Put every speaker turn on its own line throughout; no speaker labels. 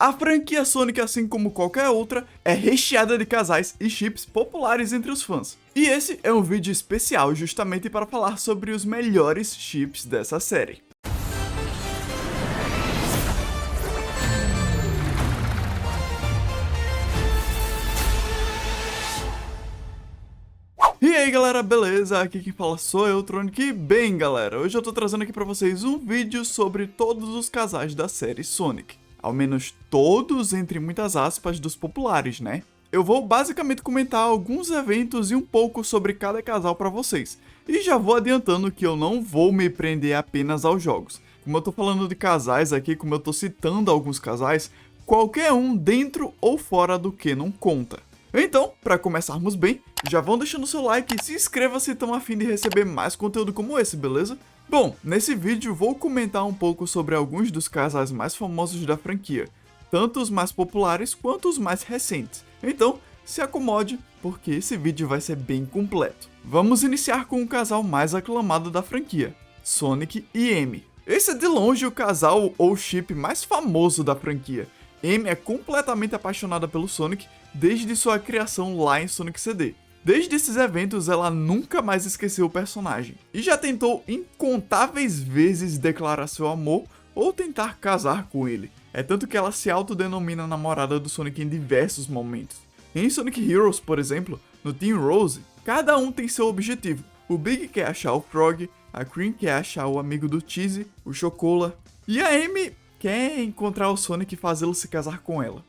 A franquia Sonic, assim como qualquer outra, é recheada de casais e chips populares entre os fãs. E esse é um vídeo especial justamente para falar sobre os melhores chips dessa série. E aí galera, beleza? Aqui quem fala sou eu, Tronic, e bem galera, hoje eu tô trazendo aqui pra vocês um vídeo sobre todos os casais da série Sonic. Ao menos todos, entre muitas aspas, dos populares, né? Eu vou basicamente comentar alguns eventos e um pouco sobre cada casal pra vocês. E já vou adiantando que eu não vou me prender apenas aos jogos. Como eu tô falando de casais aqui, como eu tô citando alguns casais, qualquer um dentro ou fora do que não conta. Então, para começarmos bem, já vão deixando seu like e se inscreva se estão a fim de receber mais conteúdo como esse, beleza? Bom, nesse vídeo vou comentar um pouco sobre alguns dos casais mais famosos da franquia, tanto os mais populares quanto os mais recentes. Então, se acomode, porque esse vídeo vai ser bem completo. Vamos iniciar com o casal mais aclamado da franquia, Sonic e Amy. Esse é de longe o casal ou chip mais famoso da franquia. Amy é completamente apaixonada pelo Sonic desde sua criação lá em Sonic CD. Desde esses eventos, ela nunca mais esqueceu o personagem, e já tentou incontáveis vezes declarar seu amor ou tentar casar com ele. É tanto que ela se autodenomina namorada do Sonic em diversos momentos. Em Sonic Heroes, por exemplo, no Team Rose, cada um tem seu objetivo. O Big quer achar o Frog, a Cream quer achar o amigo do Cheesy, o Chocola, e a Amy quer encontrar o Sonic e fazê-lo se casar com ela.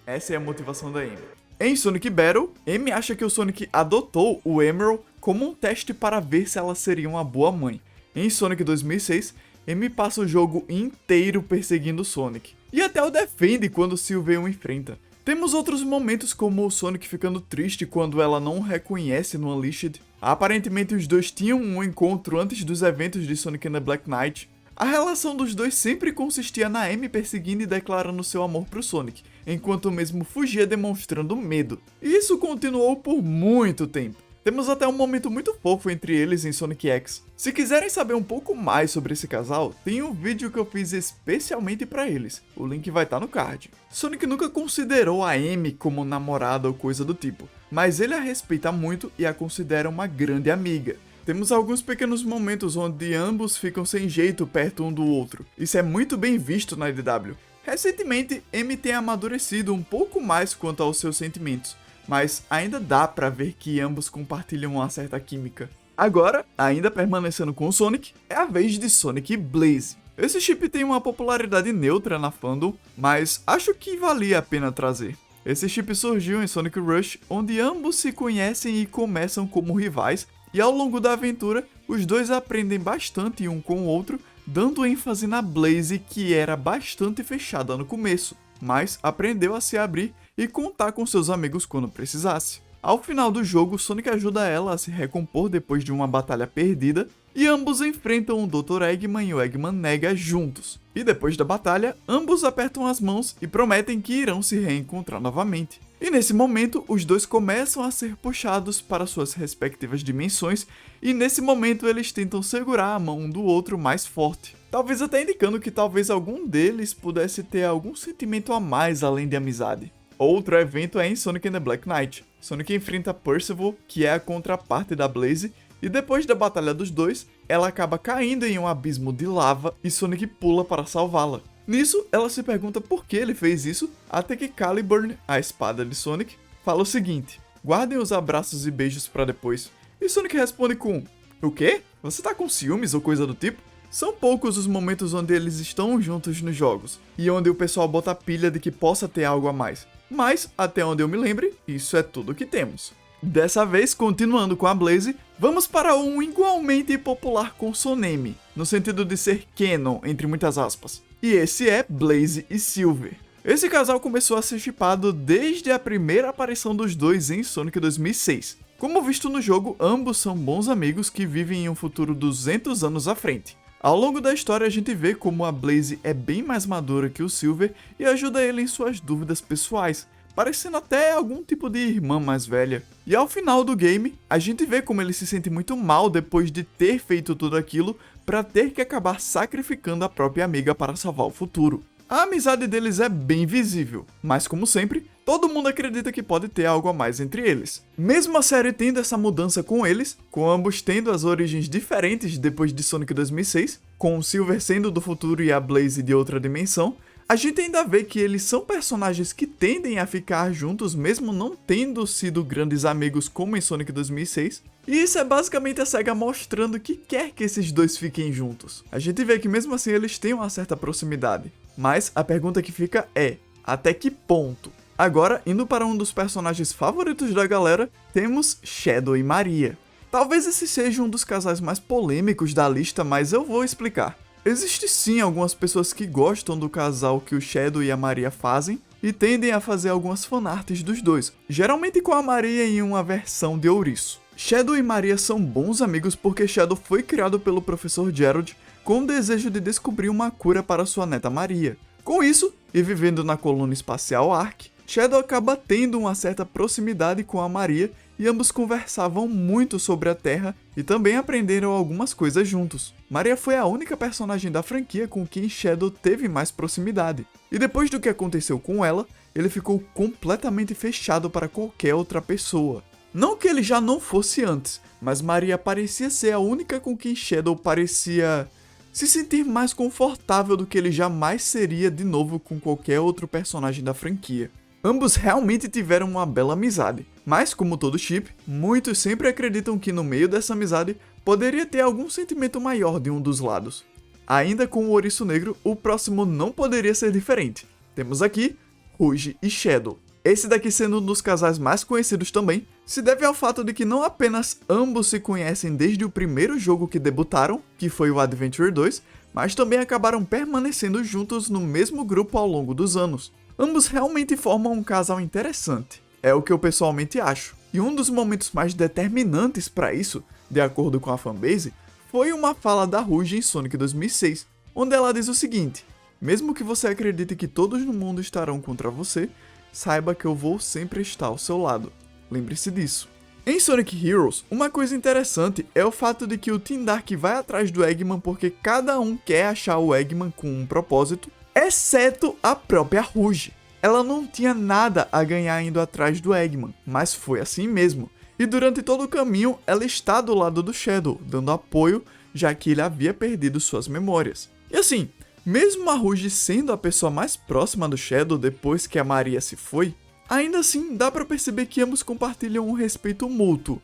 Essa é a motivação da Amy. Em Sonic Battle, Amy acha que o Sonic adotou o Emerald como um teste para ver se ela seria uma boa mãe. Em Sonic 2006, Amy passa o jogo inteiro perseguindo o Sonic, e até o defende quando Silver o enfrenta. Temos outros momentos como o Sonic ficando triste quando ela não o reconhece no Unleashed. Aparentemente os dois tinham um encontro antes dos eventos de Sonic and the Black Knight. A relação dos dois sempre consistia na Amy perseguindo e declarando seu amor pro Sonic, enquanto o mesmo fugia demonstrando medo. E isso continuou por muito tempo. Temos até um momento muito fofo entre eles em Sonic X. Se quiserem saber um pouco mais sobre esse casal, tem um vídeo que eu fiz especialmente pra eles. O link vai estar no card. Sonic nunca considerou a Amy como namorada ou coisa do tipo, mas ele a respeita muito e a considera uma grande amiga. Temos alguns pequenos momentos onde ambos ficam sem jeito perto um do outro. Isso é muito bem visto na IDW. Recentemente, Amy tem amadurecido um pouco mais quanto aos seus sentimentos, mas ainda dá pra ver que ambos compartilham uma certa química. Agora, ainda permanecendo com o Sonic, é a vez de Sonic e Blaze. Esse chip tem uma popularidade neutra na fandom, mas acho que valia a pena trazer. Esse chip surgiu em Sonic Rush, onde ambos se conhecem e começam como rivais, e ao longo da aventura, os dois aprendem bastante um com o outro, dando ênfase na Blaze, que era bastante fechada no começo, mas aprendeu a se abrir e contar com seus amigos quando precisasse. Ao final do jogo, Sonic ajuda ela a se recompor depois de uma batalha perdida, e ambos enfrentam o Dr. Eggman e o Eggman Nega juntos. E depois da batalha, ambos apertam as mãos e prometem que irão se reencontrar novamente. E nesse momento, os dois começam a ser puxados para suas respectivas dimensões, e nesse momento eles tentam segurar a mão um do outro mais forte. Talvez até indicando que talvez algum deles pudesse ter algum sentimento a mais além de amizade. Outro evento é em Sonic and the Black Knight. Sonic enfrenta Percival, que é a contraparte da Blaze, e depois da batalha dos dois, ela acaba caindo em um abismo de lava e Sonic pula para salvá-la. Nisso, ela se pergunta por que ele fez isso, até que Caliburn, a espada de Sonic, fala o seguinte: guardem os abraços e beijos para depois. E Sonic responde com: o quê? Você tá com ciúmes ou coisa do tipo? São poucos os momentos onde eles estão juntos nos jogos, e onde o pessoal bota a pilha de que possa ter algo a mais. Mas, até onde eu me lembre, isso é tudo que temos. Dessa vez, continuando com a Blaze, vamos para um igualmente popular consoneme, no sentido de ser canon, entre muitas aspas. E esse é Blaze e Silver. Esse casal começou a ser shippado desde a primeira aparição dos dois em Sonic 2006. Como visto no jogo, ambos são bons amigos que vivem em um futuro 200 anos à frente. Ao longo da história a gente vê como a Blaze é bem mais madura que o Silver e ajuda ele em suas dúvidas pessoais, parecendo até algum tipo de irmã mais velha. E ao final do game, a gente vê como ele se sente muito mal depois de ter feito tudo aquilo para ter que acabar sacrificando a própria amiga para salvar o futuro. A amizade deles é bem visível, mas como sempre, todo mundo acredita que pode ter algo a mais entre eles. Mesmo a série tendo essa mudança com eles, com ambos tendo as origens diferentes depois de Sonic 2006, com o Silver sendo do futuro e a Blaze de outra dimensão, a gente ainda vê que eles são personagens que tendem a ficar juntos mesmo não tendo sido grandes amigos como em Sonic 2006, e isso é basicamente a SEGA mostrando que quer que esses dois fiquem juntos. A gente vê que mesmo assim eles têm uma certa proximidade, mas a pergunta que fica é, até que ponto? Agora, indo para um dos personagens favoritos da galera, temos Shadow e Maria. Talvez esse seja um dos casais mais polêmicos da lista, mas eu vou explicar. Existe sim algumas pessoas que gostam do casal que o Shadow e a Maria fazem e tendem a fazer algumas fanarts dos dois, geralmente com a Maria em uma versão de ouriço. Shadow e Maria são bons amigos porque Shadow foi criado pelo Professor Gerald com o desejo de descobrir uma cura para sua neta Maria. Com isso, e vivendo na colônia espacial Ark, Shadow acaba tendo uma certa proximidade com a Maria e ambos conversavam muito sobre a Terra e também aprenderam algumas coisas juntos. Maria foi a única personagem da franquia com quem Shadow teve mais proximidade, e depois do que aconteceu com ela, ele ficou completamente fechado para qualquer outra pessoa. Não que ele já não fosse antes, mas Maria parecia ser a única com quem Shadow parecia se sentir mais confortável do que ele jamais seria de novo com qualquer outro personagem da franquia. Ambos realmente tiveram uma bela amizade, mas como todo chip, muitos sempre acreditam que no meio dessa amizade poderia ter algum sentimento maior de um dos lados. Ainda com o Ouriço Negro, o próximo não poderia ser diferente. Temos aqui Rouge e Shadow. Esse daqui sendo um dos casais mais conhecidos também, se deve ao fato de que não apenas ambos se conhecem desde o primeiro jogo que debutaram, que foi o Adventure 2, mas também acabaram permanecendo juntos no mesmo grupo ao longo dos anos. Ambos realmente formam um casal interessante, é o que eu pessoalmente acho. E um dos momentos mais determinantes para isso, de acordo com a fanbase, foi uma fala da Rouge em Sonic 2006, onde ela diz o seguinte: mesmo que você acredite que todos no mundo estarão contra você, saiba que eu vou sempre estar ao seu lado. Lembre-se disso. Em Sonic Heroes, uma coisa interessante é o fato de que o Team Dark vai atrás do Eggman porque cada um quer achar o Eggman com um propósito, exceto a própria Rouge. Ela não tinha nada a ganhar indo atrás do Eggman, mas foi assim mesmo. E durante todo o caminho, ela está do lado do Shadow, dando apoio, já que ele havia perdido suas memórias. E assim, mesmo a Rouge sendo a pessoa mais próxima do Shadow depois que a Maria se foi, ainda assim dá pra perceber que ambos compartilham um respeito mútuo.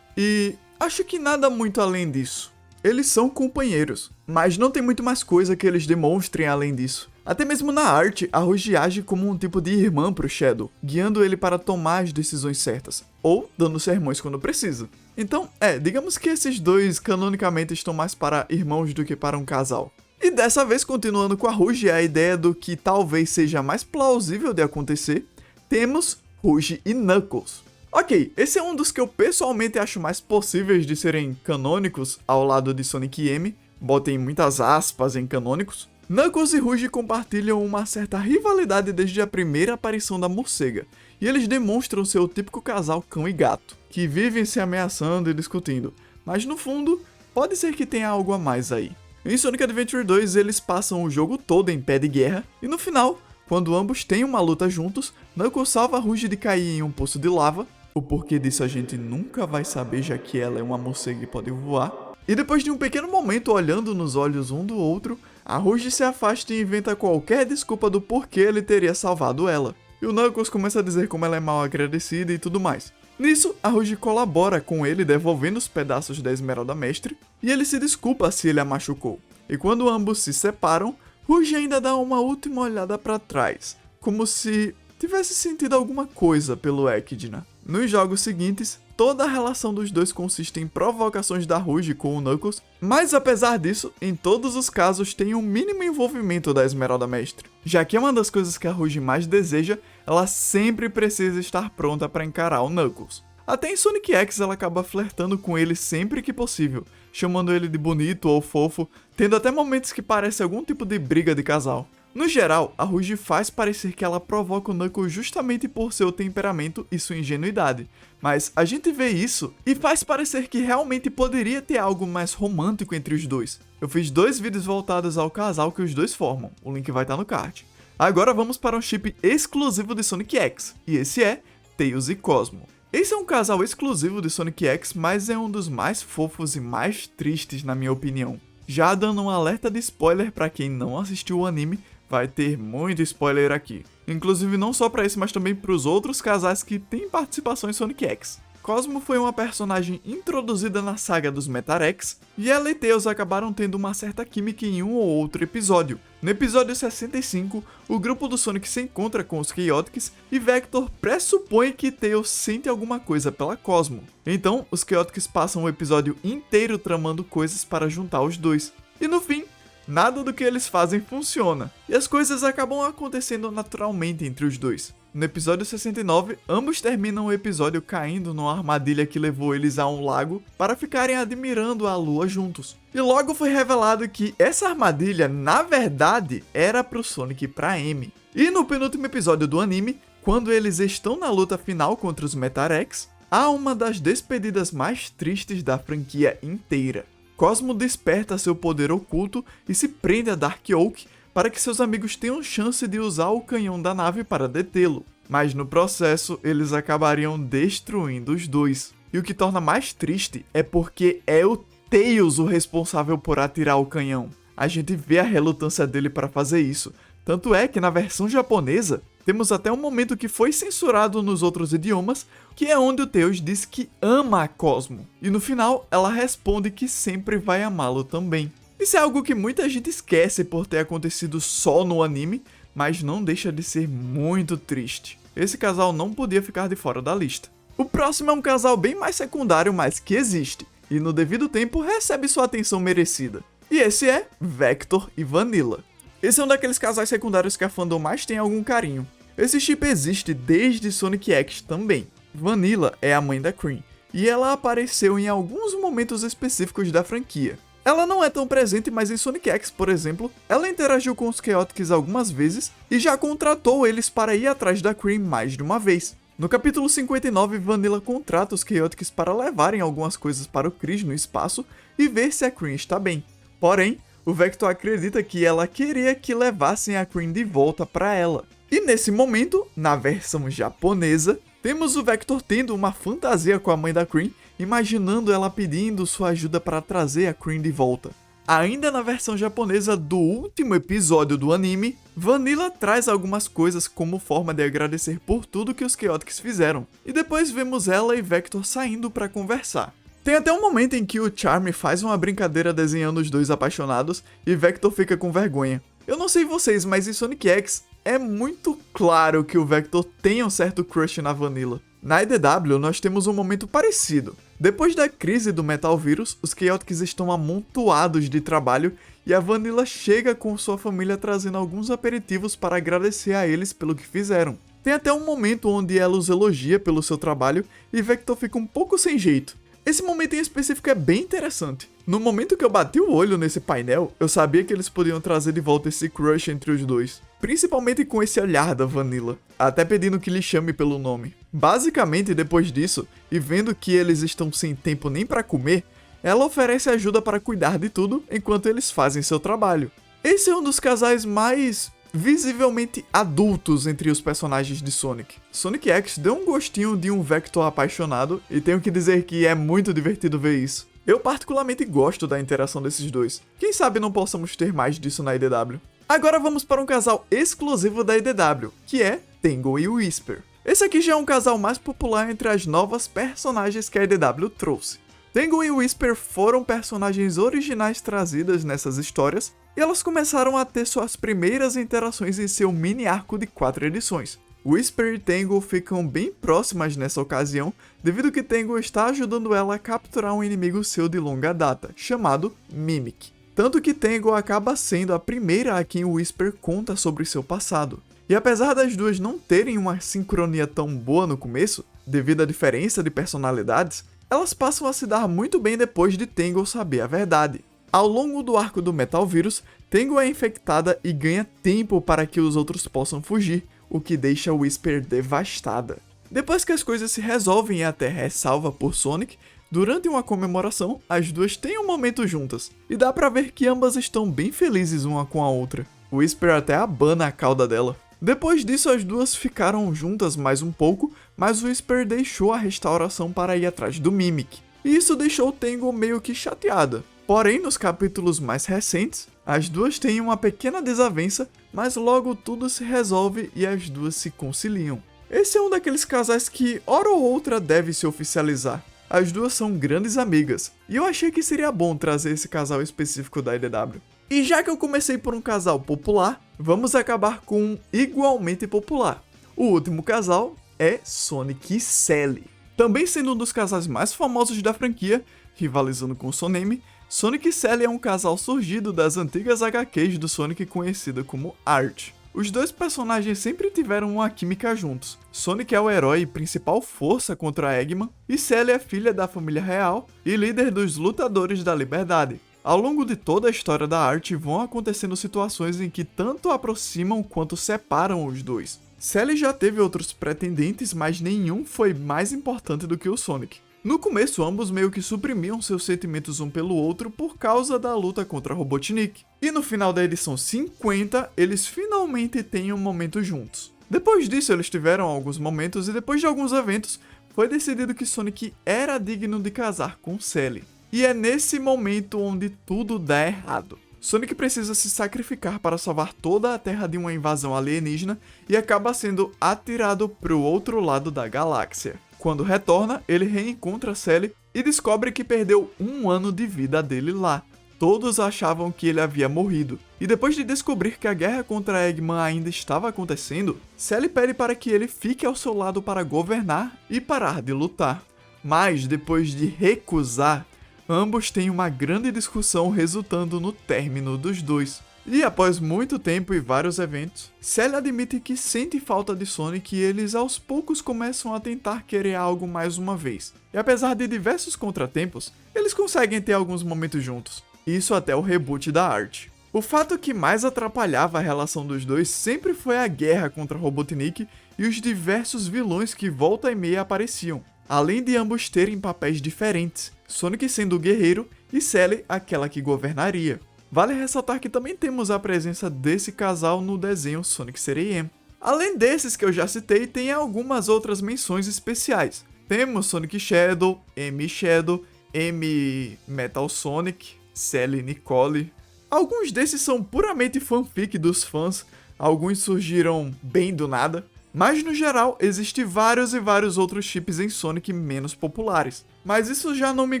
E acho que nada muito além disso. Eles são companheiros, mas não tem muito mais coisa que eles demonstrem além disso. Até mesmo na arte, a Rouge age como um tipo de irmã pro Shadow, guiando ele para tomar as decisões certas, ou dando sermões quando precisa. Então, digamos que esses dois canonicamente estão mais para irmãos do que para um casal. E dessa vez, continuando com a Rouge, a ideia do que talvez seja mais plausível de acontecer, temos Rouge e Knuckles. Ok, esse é um dos que eu pessoalmente acho mais possíveis de serem canônicos ao lado de Sonic e M, botem muitas aspas em canônicos. Knuckles e Rouge compartilham uma certa rivalidade desde a primeira aparição da morcega, e eles demonstram ser o típico casal cão e gato, que vivem se ameaçando e discutindo, mas no fundo, pode ser que tenha algo a mais aí. Em Sonic Adventure 2, eles passam o jogo todo em pé de guerra, e no final, quando ambos têm uma luta juntos, Knuckles salva Rouge de cair em um poço de lava, o porquê disso a gente nunca vai saber já que ela é uma morcega e pode voar, e depois de um pequeno momento olhando nos olhos um do outro, a Rouge se afasta e inventa qualquer desculpa do porquê ele teria salvado ela. E o Knuckles começa a dizer como ela é mal agradecida e tudo mais. Nisso, a Rouge colabora com ele devolvendo os pedaços da Esmeralda Mestre, e ele se desculpa se ele a machucou. E quando ambos se separam, Rouge ainda dá uma última olhada para trás, como se tivesse sentido alguma coisa pelo Echidna. Nos jogos seguintes, toda a relação dos dois consiste em provocações da Rouge com o Knuckles, mas apesar disso, em todos os casos tem um mínimo envolvimento da Esmeralda Mestre. Já que é uma das coisas que a Rouge mais deseja, ela sempre precisa estar pronta para encarar o Knuckles. Até em Sonic X ela acaba flertando com ele sempre que possível, chamando ele de bonito ou fofo, tendo até momentos que parece algum tipo de briga de casal. No geral, a Rouge faz parecer que ela provoca o Knuckles justamente por seu temperamento e sua ingenuidade, mas a gente vê isso e faz parecer que realmente poderia ter algo mais romântico entre os dois. Eu fiz 2 vídeos voltados ao casal que os dois formam, o link vai estar no card. Agora vamos para um chip exclusivo de Sonic X, e esse é Tails e Cosmo. Esse é um casal exclusivo de Sonic X, mas é um dos mais fofos e mais tristes na minha opinião. Já dando um alerta de spoiler para quem não assistiu o anime, vai ter muito spoiler aqui. Inclusive não só para esse, mas também para os outros casais que têm participação em Sonic X. Cosmo foi uma personagem introduzida na saga dos Metarex, e ela e Tails acabaram tendo uma certa química em um ou outro episódio. No episódio 65, o grupo do Sonic se encontra com os Chaotix e Vector pressupõe que Tails sente alguma coisa pela Cosmo. Então, os Chaotix passam o episódio inteiro tramando coisas para juntar os dois. E no fim, nada do que eles fazem funciona, e as coisas acabam acontecendo naturalmente entre os dois. No episódio 69, ambos terminam o episódio caindo numa armadilha que levou eles a um lago para ficarem admirando a lua juntos. E logo foi revelado que essa armadilha, na verdade, era pro Sonic e pra Amy. E no penúltimo episódio do anime, quando eles estão na luta final contra os Metarex, há uma das despedidas mais tristes da franquia inteira. Cosmo desperta seu poder oculto e se prende a Dark Oak para que seus amigos tenham chance de usar o canhão da nave para detê-lo. Mas no processo, eles acabariam destruindo os dois. E o que torna mais triste é porque é o Tails o responsável por atirar o canhão. A gente vê a relutância dele para fazer isso. Tanto é que na versão japonesa, temos até um momento que foi censurado nos outros idiomas, que é onde o Tails diz que ama a Cosmo. E no final, ela responde que sempre vai amá-lo também. Isso é algo que muita gente esquece por ter acontecido só no anime, mas não deixa de ser muito triste. Esse casal não podia ficar de fora da lista. O próximo é um casal bem mais secundário, mas que existe, e no devido tempo recebe sua atenção merecida. E esse é Vector e Vanilla. Esse é um daqueles casais secundários que a fandom mais tem algum carinho. Esse chip existe desde Sonic X também. Vanilla é a mãe da Cream, e ela apareceu em alguns momentos específicos da franquia. Ela não é tão presente, mas em Sonic X, por exemplo, ela interagiu com os Chaotix algumas vezes e já contratou eles para ir atrás da Cream mais de uma vez. No capítulo 59, Vanilla contrata os Chaotix para levarem algumas coisas para o Chris no espaço e ver se a Cream está bem. Porém, o Vector acredita que ela queria que levassem a Cream de volta para ela. E nesse momento, na versão japonesa, temos o Vector tendo uma fantasia com a mãe da Cream, imaginando ela pedindo sua ajuda para trazer a Cream de volta. Ainda na versão japonesa do último episódio do anime, Vanilla traz algumas coisas como forma de agradecer por tudo que os Chaotix fizeram, e depois vemos ela e Vector saindo para conversar. Tem até um momento em que o Charme faz uma brincadeira desenhando os dois apaixonados e Vector fica com vergonha. Eu não sei vocês, mas em Sonic X é muito claro que o Vector tem um certo crush na Vanilla. Na IDW, nós temos um momento parecido. Depois da crise do Metal Vírus, os Chaotix estão amontoados de trabalho e a Vanilla chega com sua família trazendo alguns aperitivos para agradecer a eles pelo que fizeram. Tem até um momento onde ela os elogia pelo seu trabalho e Vector fica um pouco sem jeito. Esse momento em específico é bem interessante. No momento que eu bati o olho nesse painel, eu sabia que eles podiam trazer de volta esse crush entre os dois. Principalmente com esse olhar da Vanilla, até pedindo que lhe chame pelo nome. Basicamente, depois disso, e vendo que eles estão sem tempo nem para comer, ela oferece ajuda para cuidar de tudo enquanto eles fazem seu trabalho. Esse é um dos casais mais visivelmente adultos entre os personagens de Sonic. Sonic X deu um gostinho de um Vector apaixonado e tenho que dizer que é muito divertido ver isso. Eu particularmente gosto da interação desses dois. Quem sabe não possamos ter mais disso na IDW. Agora vamos para um casal exclusivo da IDW, que é Tangle e Whisper. Esse aqui já é um casal mais popular entre as novas personagens que a IDW trouxe. Tangle e Whisper foram personagens originais trazidas nessas histórias, e elas começaram a ter suas primeiras interações em seu mini arco de 4 edições. Whisper e Tangle ficam bem próximas nessa ocasião, devido que Tangle está ajudando ela a capturar um inimigo seu de longa data, chamado Mimic. Tanto que Tangle acaba sendo a primeira a quem Whisper conta sobre seu passado. E apesar das duas não terem uma sincronia tão boa no começo, devido à diferença de personalidades, elas passam a se dar muito bem depois de Tangle saber a verdade. Ao longo do arco do Metal Vírus, Tangle é infectada e ganha tempo para que os outros possam fugir, o que deixa Whisper devastada. Depois que as coisas se resolvem e a Terra é salva por Sonic, durante uma comemoração, as duas têm um momento juntas, e dá pra ver que ambas estão bem felizes uma com a outra. O Whisper até abana a cauda dela. Depois disso, as duas ficaram juntas mais um pouco, mas o Whisper deixou a restauração para ir atrás do Mimic. E isso deixou Tangle meio que chateada. Porém, nos capítulos mais recentes, as duas têm uma pequena desavença, mas logo tudo se resolve e as duas se conciliam. Esse é um daqueles casais que, hora ou outra, deve se oficializar. As duas são grandes amigas, e eu achei que seria bom trazer esse casal específico da IDW. E já que eu comecei por um casal popular, vamos acabar com um igualmente popular. O último casal é Sonic e Sally. Também sendo um dos casais mais famosos da franquia, rivalizando com Sonemi, Sonic e Sally é um casal surgido das antigas HQs do Sonic conhecida como Art. Os dois personagens sempre tiveram uma química juntos. Sonic é o herói e principal força contra Eggman, e Sally é filha da família real e líder dos Lutadores da Liberdade. Ao longo de toda a história da Art vão acontecendo situações em que tanto aproximam quanto separam os dois. Sally já teve outros pretendentes, mas nenhum foi mais importante do que o Sonic. No começo, ambos meio que suprimiam seus sentimentos um pelo outro por causa da luta contra Robotnik. E no final da edição 50, eles finalmente têm um momento juntos. Depois disso, eles tiveram alguns momentos e depois de alguns eventos, foi decidido que Sonic era digno de casar com Sally. E é nesse momento onde tudo dá errado. Sonic precisa se sacrificar para salvar toda a Terra de uma invasão alienígena e acaba sendo atirado para o outro lado da galáxia. Quando retorna, ele reencontra Sally e descobre que perdeu um ano de vida dele lá. Todos achavam que ele havia morrido. E depois de descobrir que a guerra contra Eggman ainda estava acontecendo, Sally pede para que ele fique ao seu lado para governar e parar de lutar. Mas depois de recusar, ambos têm uma grande discussão resultando no término dos dois. E após muito tempo e vários eventos, Sally admite que sente falta de Sonic e eles aos poucos começam a tentar querer algo mais uma vez. E apesar de diversos contratempos, eles conseguem ter alguns momentos juntos. Isso até o reboot da Art. O fato que mais atrapalhava a relação dos dois sempre foi a guerra contra Robotnik e os diversos vilões que volta e meia apareciam. Além de ambos terem papéis diferentes, Sonic sendo o guerreiro e Sally aquela que governaria. Vale ressaltar que também temos a presença desse casal no desenho Sonic CD. Além desses que eu já citei, tem algumas outras menções especiais. Temos Sonic Shadow, M Shadow, M Metal Sonic, Sally Nicole. Alguns desses são puramente fanfic dos fãs, alguns surgiram bem do nada. Mas no geral, existem vários e vários outros chips em Sonic menos populares. Mas isso já não me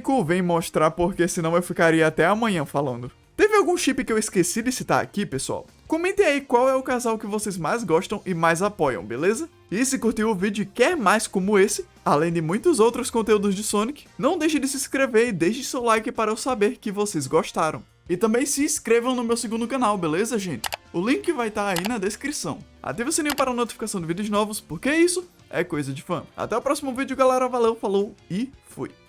convém mostrar porque senão eu ficaria até amanhã falando. Teve algum chip que eu esqueci de citar aqui, pessoal? Comentem aí qual é o casal que vocês mais gostam e mais apoiam, beleza? E se curtiu o vídeo e quer mais como esse, além de muitos outros conteúdos de Sonic, não deixe de se inscrever e deixe seu like para eu saber que vocês gostaram. E também se inscrevam no meu segundo canal, beleza, gente? O link vai estar aí na descrição. Ative o sininho para a notificação de vídeos novos, porque isso é coisa de fã. Até o próximo vídeo, galera. Valeu, falou e fui!